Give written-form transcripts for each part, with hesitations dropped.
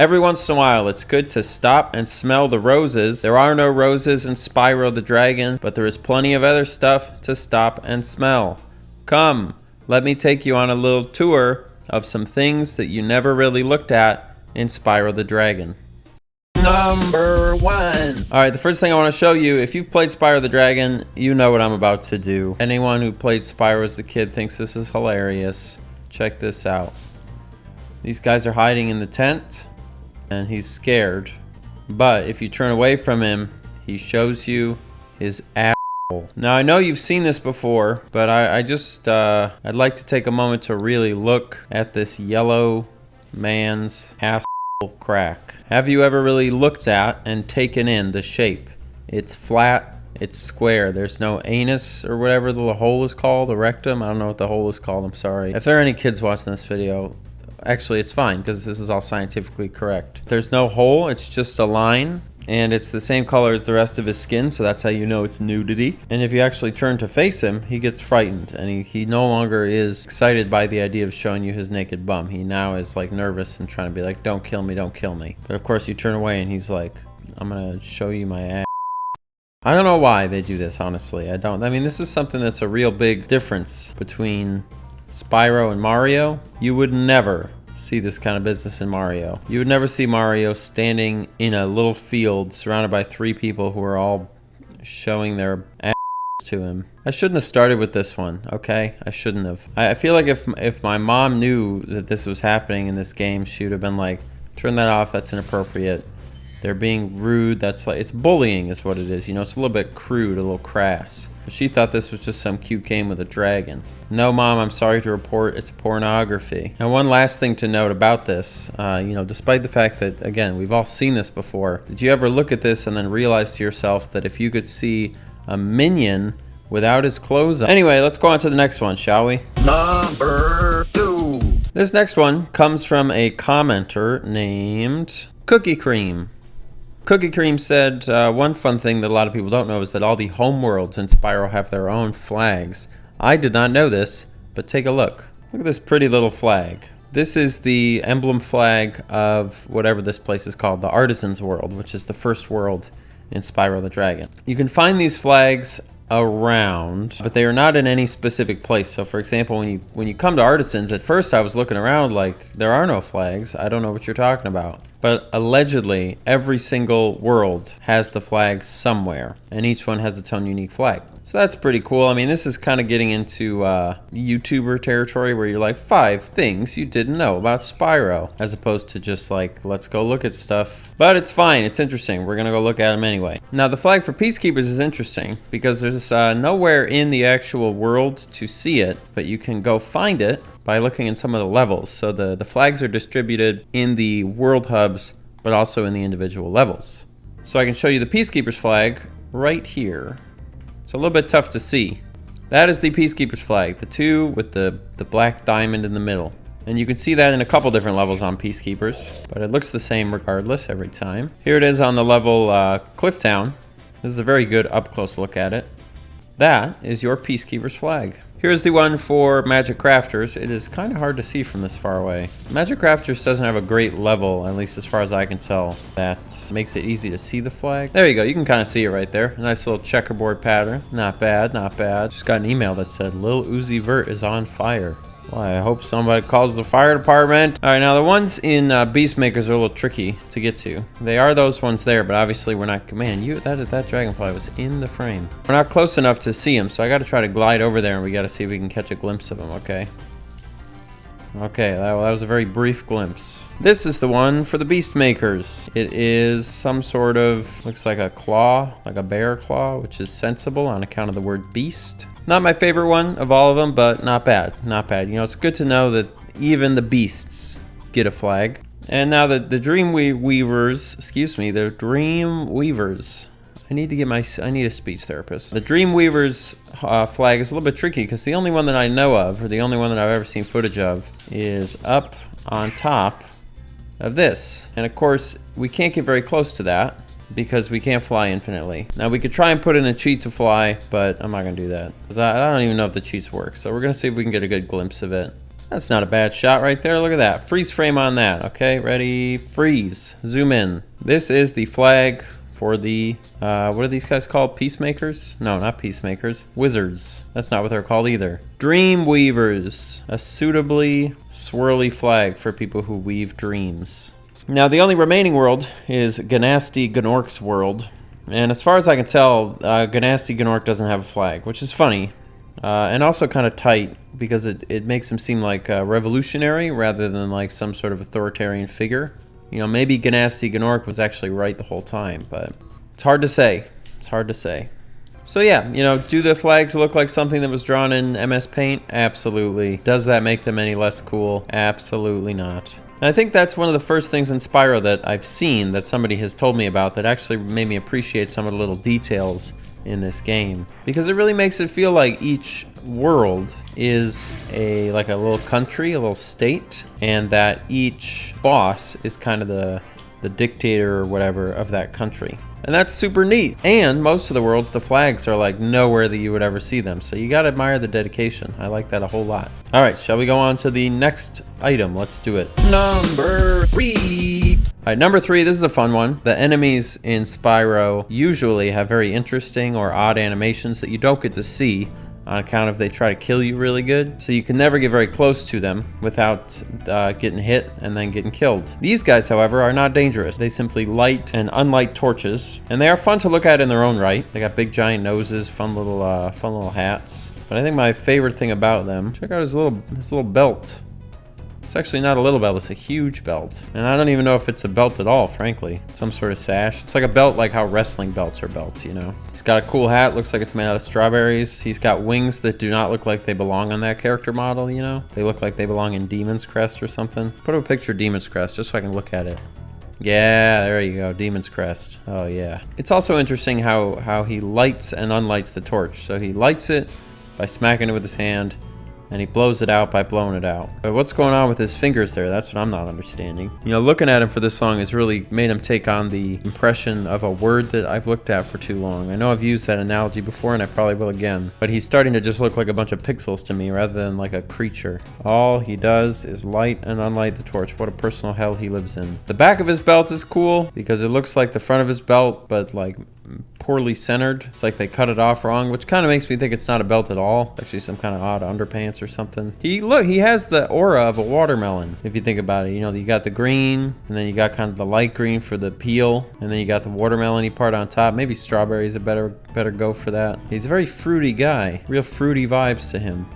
Every once in a while, it's good to stop and smell the roses. There are no roses in Spyro the Dragon, but there is plenty of other stuff to stop and smell. Come, let me take you on a little tour of some things that you never really looked at in Spyro the Dragon. Number 1. Alright, the first thing I want to show you, if you've played Spyro the Dragon, you know what I'm about to do. Anyone who played Spyro as a kid thinks this is hilarious. Check this out. These guys are hiding in the tent, and he's scared. But if you turn away from him, he shows you his asshole. Now, I know you've seen this before, but I'd like to take a moment to really look at this yellow man's asshole crack. Have you ever really looked at and taken in the shape? It's flat, it's square. There's no anus or whatever the hole is called, the rectum. I don't know what the hole is called, I'm sorry. If there are any kids watching this video, actually it's fine because this is all scientifically correct. There's no hole, it's just a line, and it's the same color as the rest of his skin, so that's how you know it's nudity. And if you actually turn to face him, he gets frightened, and he no longer is excited by the idea of showing you his naked bum. He now is like nervous and trying to be like, don't kill me, don't kill me. But of course you turn away and he's like, I'm gonna show you my ass. I don't know why they do this, honestly. I mean, this is something that's a real big difference between Spyro and Mario. You would never see this kind of business in Mario. You would never see Mario standing in a little field surrounded by 3 people who are all showing their ass to him. I shouldn't have started with this one, okay? I shouldn't have. I feel like if my mom knew that this was happening in this game, she would have been like, turn that off, that's inappropriate. They're being rude, that's like, it's bullying is what it is. You know, it's a little bit crude, a little crass. She thought this was just some cute game with a dragon. No, Mom, I'm sorry to report, it's pornography. Now, one last thing to note about this, you know, despite the fact that, again, we've all seen this before, did you ever look at this and then realize to yourself that if you could see a minion without his clothes on? Anyway, let's go on to the next one, shall we? Number 2. This next one comes from a commenter named Cookie Cream. Cookie Cream said, one fun thing that a lot of people don't know is that all the homeworlds in Spyro have their own flags. I did not know this, but take a look. Look at this pretty little flag. This is the emblem flag of whatever this place is called, the Artisan's World, which is the first world in Spyro the Dragon. You can find these flags around, but they are not in any specific place. So for example, when you come to Artisans, at first I was looking around like, there are no flags. I don't know what you're talking about. But allegedly, every single world has the flag somewhere, and each one has its own unique flag. So that's pretty cool. I mean, this is kind of getting into YouTuber territory where you're like, 5 things you didn't know about Spyro, as opposed to just like, let's go look at stuff. But it's fine, it's interesting. We're gonna go look at them anyway. Now, the flag for Peacekeepers is interesting because there's nowhere in the actual world to see it, but you can go find it by looking in some of the levels. So the flags are distributed in the world hubs, but also in the individual levels. So I can show you the Peacekeepers flag right here. It's a little bit tough to see. That is the Peacekeepers flag, the 2 with the black diamond in the middle. And you can see that in a couple different levels on Peacekeepers, but it looks the same regardless every time. Here it is on the level Clifftown. This is a very good up-close look at it. That is your Peacekeepers flag. Here's the one for Magic Crafters. It is kind of hard to see from this far away. Magic Crafters doesn't have a great level, at least as far as I can tell, that makes it easy to see the flag. There you go, you can kind of see it right there. A nice little checkerboard pattern. Not bad, not bad. Just got an email that said, Lil Uzi Vert is on fire. Well, I hope somebody calls the fire department. All right, now the ones in Beastmakers are a little tricky to get to. They are those ones there, but obviously we're not, man, that dragonfly was in the frame. We're not close enough to see him, so I gotta try to glide over there and we gotta see if we can catch a glimpse of him, okay? Okay, that was a very brief glimpse. This is the one for the Beastmakers. It is some sort of, looks like a claw, like a bear claw, which is sensible on account of the word beast. Not my favorite one of all of them, but not bad, not bad. You know, it's good to know that even the beasts get a flag. And now the Dream Weavers, excuse me, the Dream Weavers. I need a speech therapist. The Dream Weavers flag is a little bit tricky because the only one that I know of, or the only one that I've ever seen footage of, is up on top of this. And of course, we can't get very close to that because we can't fly infinitely. Now we could try and put in a cheat to fly, but I'm not gonna do that because I don't even know if the cheats work. So we're gonna see if we can get a good glimpse of it. That's not a bad shot right there. Look at that. Freeze frame on that. Okay, ready, freeze. Zoom in. This is the flag for the, what are these guys called? Peacemakers? No, not peacemakers. Wizards. That's not what they're called either. Dreamweavers. A suitably swirly flag for people who weave dreams. Now, the only remaining world is Ganasty Gnorc's world. And as far as I can tell, Ganasty Gnorc doesn't have a flag, which is funny. And also kind of tight, because it makes him seem like revolutionary rather than like some sort of authoritarian figure. You know, maybe Ganasty Gnorc was actually right the whole time, but it's hard to say. It's hard to say. So yeah, you know, do the flags look like something that was drawn in MS Paint? Absolutely. Does that make them any less cool? Absolutely not. And I think that's one of the first things in Spyro that I've seen that somebody has told me about that actually made me appreciate some of the little details in this game, because it really makes it feel like each world is like a little country, a little state, and that each boss is kind of the dictator or whatever of that country. And that's super neat. And most of the worlds, the flags are like nowhere that you would ever see them. So you gotta admire the dedication. I like that a whole lot. All right, shall we go on to the next item? Let's do it. Number 3. All right, number 3, this is a fun one. The enemies in Spyro usually have very interesting or odd animations that you don't get to see on account of they try to kill you really good. So you can never get very close to them without getting hit and then getting killed. These guys, however, are not dangerous. They simply light and unlight torches, and they are fun to look at in their own right. They got big giant noses, fun little hats. But I think my favorite thing about them, check out his little belt. It's actually not a little belt, it's a huge belt. And I don't even know if it's a belt at all, frankly. It's some sort of sash. It's like a belt like how wrestling belts are belts, you know? He's got a cool hat, looks like it's made out of strawberries. He's got wings that do not look like they belong on that character model, you know? They look like they belong in Demon's Crest or something. Put up a picture of Demon's Crest just so I can look at it. Yeah, there you go, Demon's Crest. Oh yeah. It's also interesting how he lights and unlights the torch. So he lights it by smacking it with his hand, and he blows it out by blowing it out. But what's going on with his fingers there? That's what I'm not understanding. You know, looking at him for this song has really made him take on the impression of a word that I've looked at for too long. I know I've used that analogy before, and I probably will again. But he's starting to just look like a bunch of pixels to me rather than like a creature. All he does is light and unlight the torch. What a personal hell he lives in. The back of his belt is cool because it looks like the front of his belt, but like poorly centered. It's like they cut it off wrong, which kind of makes me think it's not a belt at all. It's actually some kind of odd underpants or something. He has the aura of a watermelon, if you think about it. You know, you got the green, and then you got kind of the light green for the peel, and then you got the watermelon-y part on top. Maybe strawberries a better go for that. He's a very fruity guy. Real fruity vibes to him.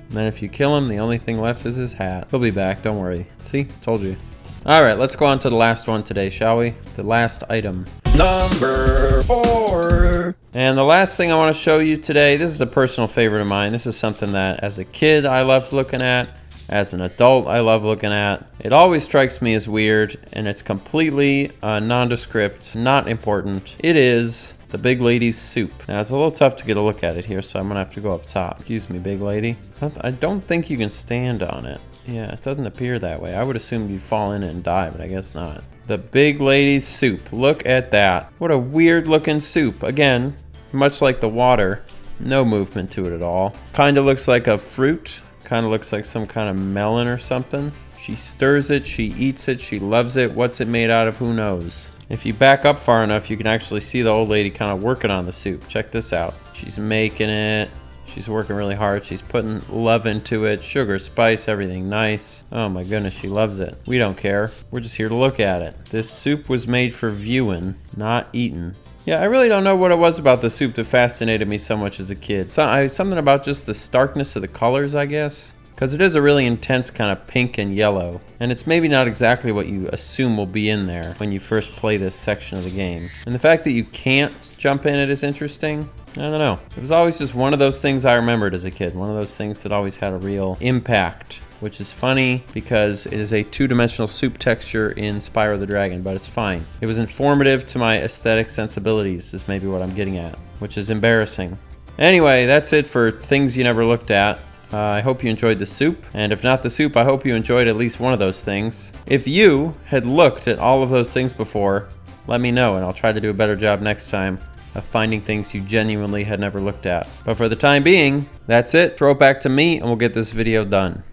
And then if you kill him, the only thing left is his hat. He'll be back, don't worry. See? Told you. All right, let's go on to the last one today, shall we? The last item. Number 4. And the last thing I want to show you today, this is a personal favorite of mine. This is something that as a kid I loved looking at. As an adult I love looking at. It always strikes me as weird, and it's completely nondescript, not important. It is the Big Lady's soup. Now it's a little tough to get a look at it here, so I'm gonna have to go up top. Excuse me, Big Lady. I don't think you can stand on it. Yeah, it doesn't appear that way. I would assume you'd fall in it and die, but I guess not. The Big Lady's soup. Look at that. What a weird looking soup. Again, much like the water, no movement to it at all. Kind of looks like a fruit. Kind of looks like some kind of melon or something. She stirs it, she eats it, she loves it. What's it made out of? Who knows? If you back up far enough, you can actually see the old lady kind of working on the soup. Check this out. She's making it. She's working really hard. She's putting love into it. Sugar, spice, everything nice. Oh my goodness, she loves it. We don't care. We're just here to look at it. This soup was made for viewing, not eating. Yeah, I really don't know what it was about the soup that fascinated me so much as a kid. Something about just the starkness of the colors, I guess. Because it is a really intense kind of pink and yellow. And it's maybe not exactly what you assume will be in there when you first play this section of the game. And the fact that you can't jump in it is interesting. I don't know. It was always just one of those things I remembered as a kid. One of those things that always had a real impact. Which is funny because it is a two-dimensional soup texture in Spyro the Dragon, but it's fine. It was informative to my aesthetic sensibilities is maybe what I'm getting at, which is embarrassing. Anyway, that's it for things you never looked at. I hope you enjoyed the soup, and if not the soup, I hope you enjoyed at least one of those things. If you had looked at all of those things before, let me know, and I'll try to do a better job next time of finding things you genuinely had never looked at. But for the time being, that's it. Throw it back to me and we'll get this video done.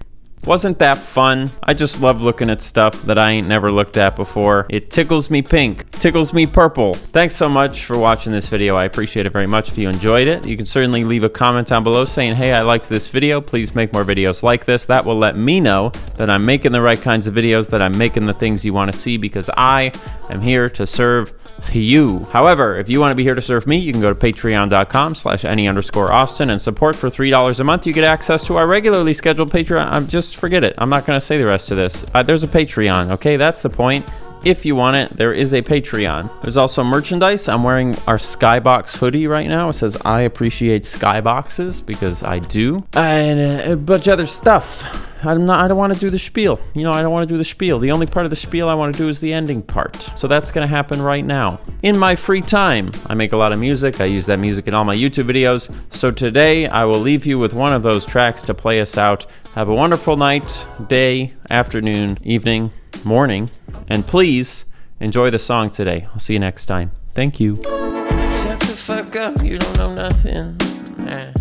Wasn't that fun? I just love looking at stuff that I ain't never looked at before. It tickles me pink, tickles me purple. Thanks so much for watching this video. I appreciate it very much. If you enjoyed it, you can certainly leave a comment down below saying, hey, I liked this video. Please make more videos like this. That will let me know that I'm making the right kinds of videos, that I'm making the things you want to see, because I am here to serve you. However, if you want to be here to serve me, you can go to patreon.com/any_Austin and support for $3 a month. You get access to our regularly scheduled Patreon. Just forget it. I'm not going to say the rest of this. There's a Patreon, okay? That's the point. If you want it, there is a Patreon. There's also merchandise. I'm wearing our Skybox hoodie right now. It says, I appreciate Skyboxes, because I do. And a bunch of other stuff. I don't want to do the spiel. You know, I don't want to do the spiel. The only part of the spiel I want to do is the ending part. So that's going to happen right now. In my free time, I make a lot of music. I use that music in all my YouTube videos. So today, I will leave you with one of those tracks to play us out. Have a wonderful night, day, afternoon, evening, morning. And please enjoy the song today. I'll see you next time. Thank you. Shut the fuck up, you don't know nothing. Nah.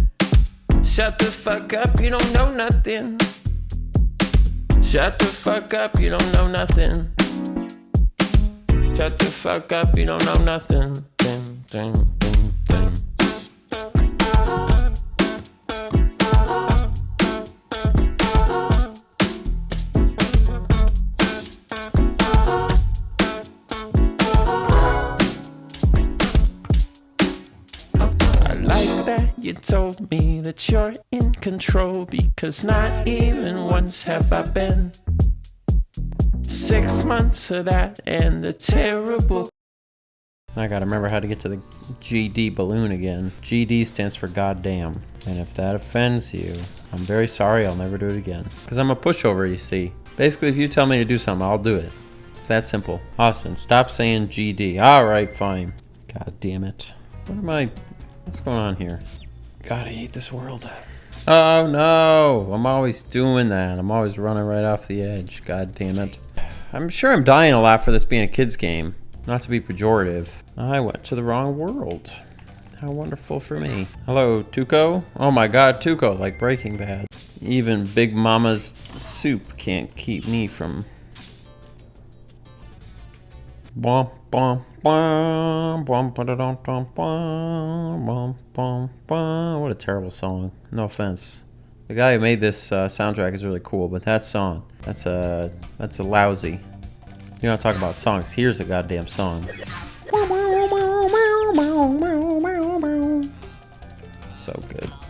Shut the fuck up, you don't know nothing. Shut the fuck up, you don't know nothing. Shut the fuck up, you don't know nothing. Ding, ding, ding, ding. You told me that you're in control, because not even once have I been. 6 months of that and the terrible. I gotta remember how to get to the GD balloon again. GD stands for goddamn. And if that offends you, I'm very sorry, I'll never do it again. Because I'm a pushover, you see. Basically, if you tell me to do something, I'll do it. It's that simple. Austin, stop saying GD. Alright, fine. God damn it. What am I... What's going on here? God, I hate this world. Oh no! I'm always doing that. I'm always running right off the edge. God damn it. I'm sure I'm dying a lot for this being a kid's game. Not to be pejorative. I went to the wrong world. How wonderful for me. Hello, Tuco? Oh my god, Tuco, like Breaking Bad. Even Big Mama's soup can't keep me from... Bum, bum, bum, bum, ba-da-dum, bum, bum, bum, bum, bum. What a terrible song. No offense. The guy who made this soundtrack is really cool, but that song, that's a lousy. You don't talk about songs. Here's a goddamn song. So good.